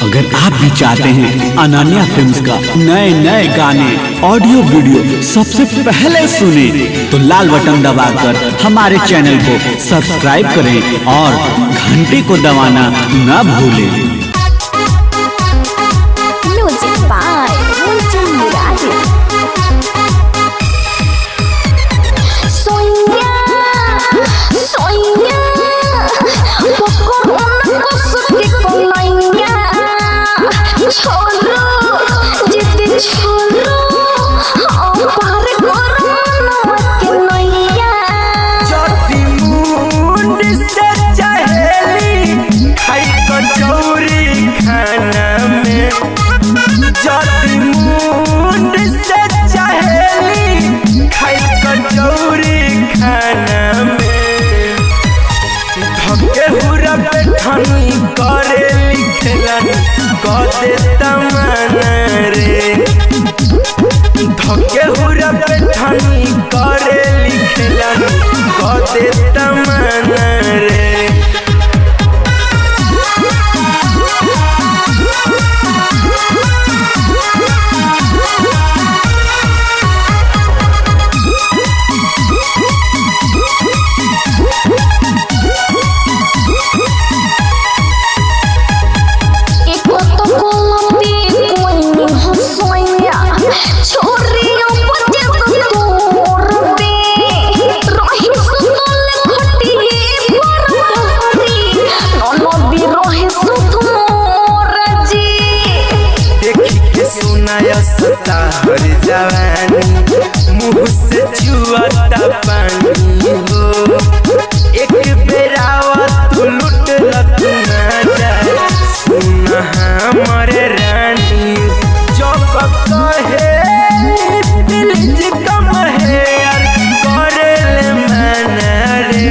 अगर आप भी चाहते हैं अनन्या फिल्म्स का नए गाने ऑडियो वीडियो सबसे पहले सुने तो लाल बटन दबाकर हमारे चैनल को सब्सक्राइब करें और घंटी को दबाना न भूलें। करे लिखलन कदे तमन्ना रे धके हुरा पे ठानी करे लिखलन कदे तमन्ना रे। हर जवानी मुँह से चुआता पानी हो एक बेरावा तू लुट लतना जाए सुन हमारे रानी जब कहे प्लीज कम है यार करे ले मना रे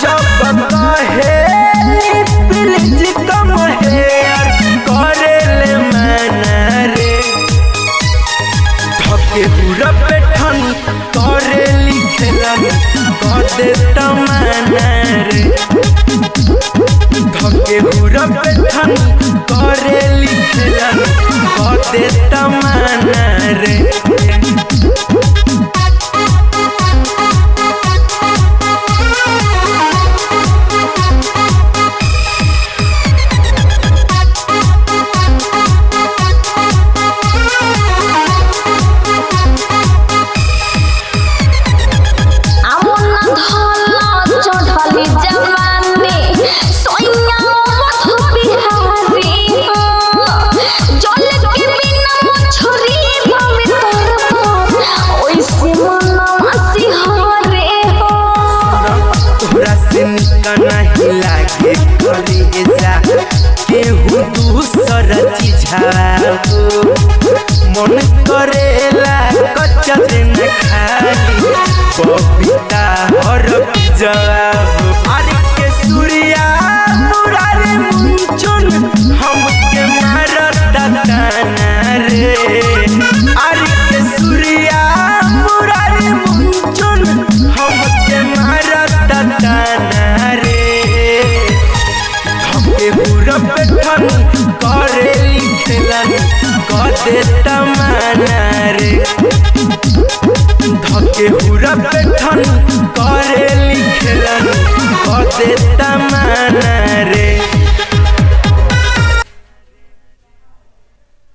जब कहे प्लीज कम है यार करे ले मना रे पूरा पेठन करे लिखलन कदे तमन्ना रे धके पूरा पेठन करे लिखलन कदे तमन्ना रे। नहीं लागे करे जा केहू दूसर चीज मन करेला कच्चा दिन खाली पपीता हर जवाब अरे के सूर्या मुरारे मुंचुन हमके मारता ताना रे अरे के सूर्या मुरारे मुंचुन हमके मारता ताना रे पूरा पेठन करे लिखलन कदे तमन्ना रे धके पूरा पेठन करे लिखलन कदे तमन्ना